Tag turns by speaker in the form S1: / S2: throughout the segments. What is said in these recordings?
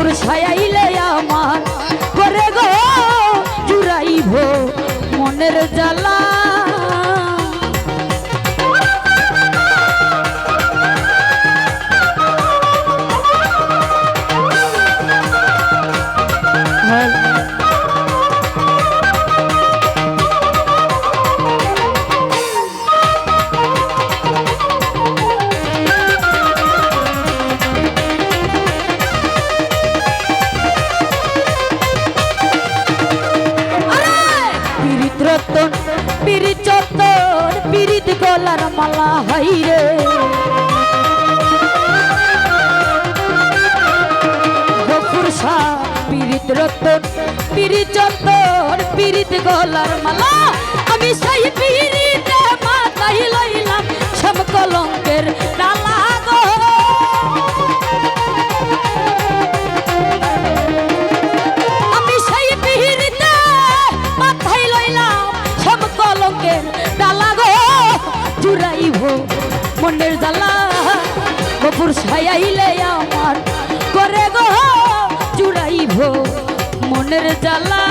S1: গফুর ছায়াইলে আমার করে গো জুড়াইব মনের জ্বালা পিরিত চত্বর পিরিত গলার মালা হাইরে গফুর শাহ পিরিত রতন পিরিত চত্বর পিরিত গলার মালা আমি সেই পিরিতে মাথায় লইলাম সব কলঙ্কের ডালা গো আমি সেই পিরিতে মাথায় লইলাম সব কলঙ্কের ডালা গো জুড়াইব মনের জ্বালা গফুর ছায়াইলে আমার করে গো জুড়াইব মনের জ্বালা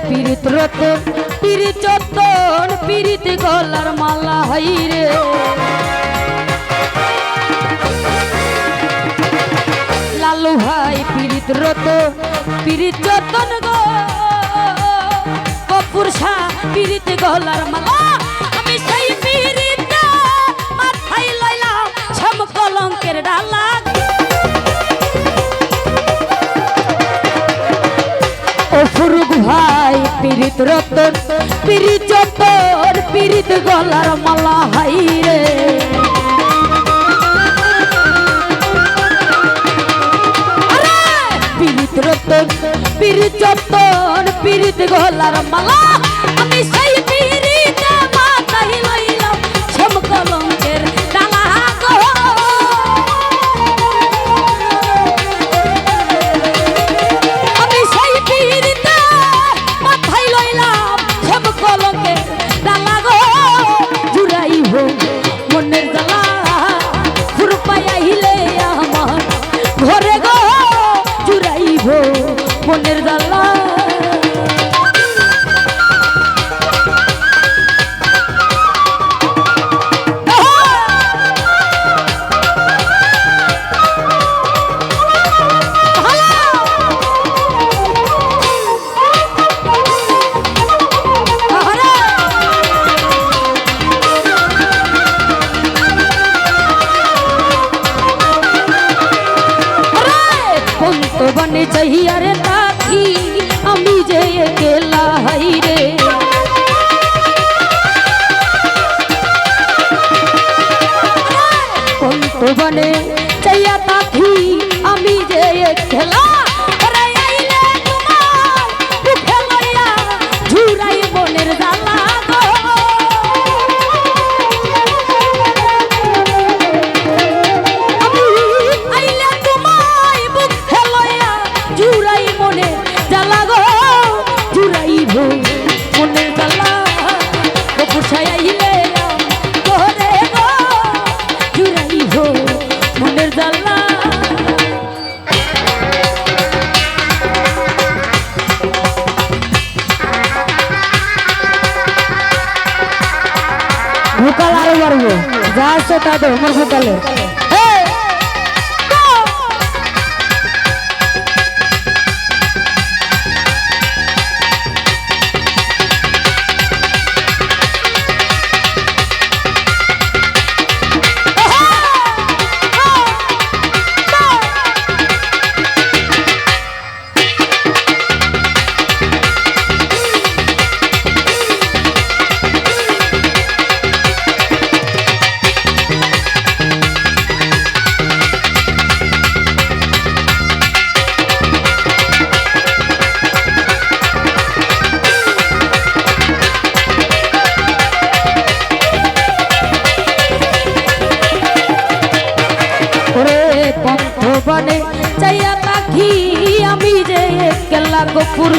S1: পিরিত রতন পিরিত চত্বর পিরিত গলার মালা হাইরে লালু ভাই পিরিত রতন পিরিত চত্বর গো গফুর শাহ পিরিত গলার মালা আমি সেই পিরিতে মাথায় লইলাম সব কলঙ্কের ডালা ফুরুক ভাই পিরিত রতন পিরিত চত্বর পিরিত গলার মালা হাইরে পিরিত রতন পিরিত চত্বর পিরিত গলার মালা আমি সেই পিরিতে মাথায় লইলাম সব কলঙ্কের ডালা গো আমি সেই পিরিতে মাথায় লইলাম সব কলঙ্কের ডালা গো জুড়াইব মনের জ্বালা ফুরপাই আইলে আমার ঘরে গো জুড়াইব মনের জ্বালা বনে চাহিয়া রে রাখি আমি যে একলা হাইরে কন্ত বনে চাইয়া তাকি আমি যে একলা আইলে তোমার বুকে লইয়া ঝুরাই মনের জ্বালা গো আমি আইলে তোমায় বুকে লইয়া জুড়াই মনে জ্বালা গো জুড়াইব মনের জ্বালা গফুর ছায়াইলে ঘরে গো জুড়াইব মনের জ্বালা ভোকাল আরো বাড়বো যা আছে তা তো আমার ভোকালে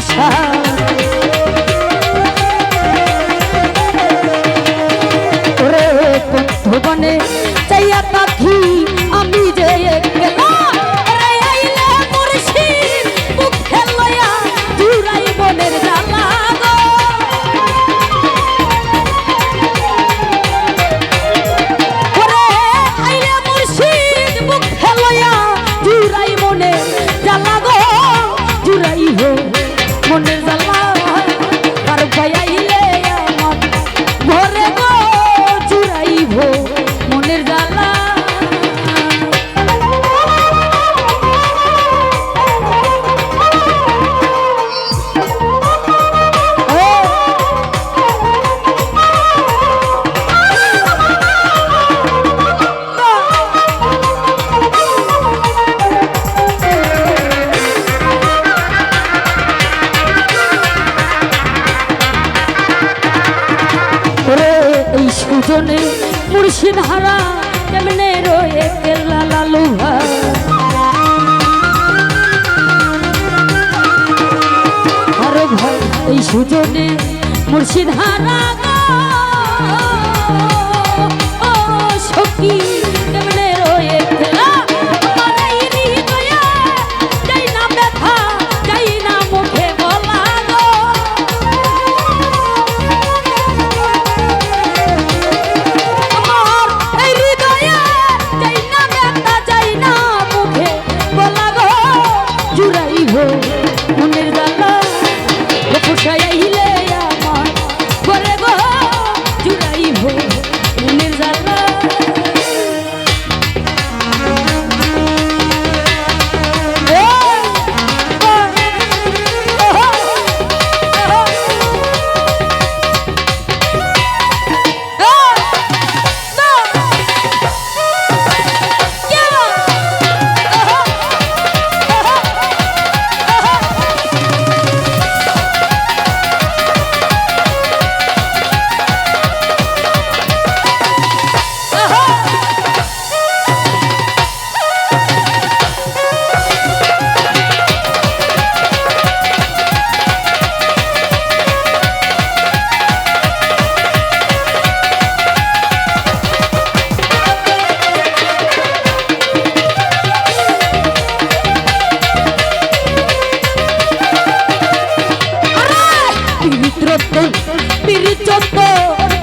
S1: আশা ওরে বন্ধুবনে চাইয়া পাখি আমি যে গেলাম রে আইলে মুর্শিদ মুখে লয়া জুড়াই বনের জ্বালা গো ওরে আইলে মুর্শিদ মুখে লয়া জুড়াই মনের জ্বালা গো জুড়াই হো মনের জ্বালা আর ভাই আইলে আমার ঘরে গো জুড়াইব মনের জ্বালা এই সুজনে মুর্শিদ হারা কেমনে রয়ে কেল্লা লালু আরো ভাই এই সুজনে মুর্শিদ হারা ও সখী কেমনে রয়ে কেল্লা মনের জ্বালা পোষাইলে আমার ঘরে গো জুড়াইব মনের জ্বালা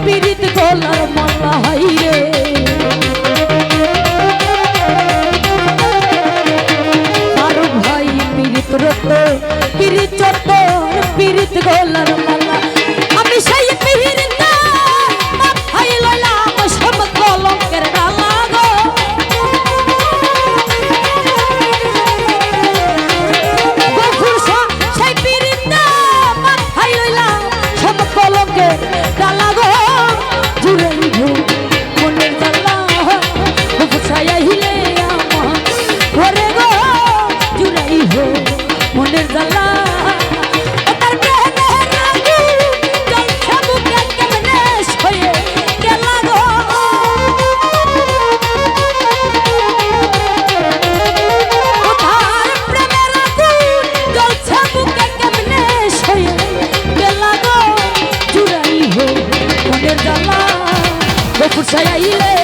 S1: পিরিত গলার মালা হাইরে আর ভাই পিরিত রত পিরিত চত পিরিত গলার মালা আমি সেই পিরিত মাথায় লইলাম সব কলঙ্কের ডালা গো সেই পিরিত মাথায় লইলাম সব কলঙ্কের ডালা গো জুড়াইব মনের জ্বালা পোষাইলে আমার ঘরে গো জুড়াইব মনের জ্বালা তার প্রেমের আগুন জ্বলছে বুকে কেমনে সয়ে গেলা গো তার প্রেমের আগুন জ্বলছে বুকে কেমনে সয়ে গেলা গো জুড়াইব মনের জ্বালা ফুসাইলে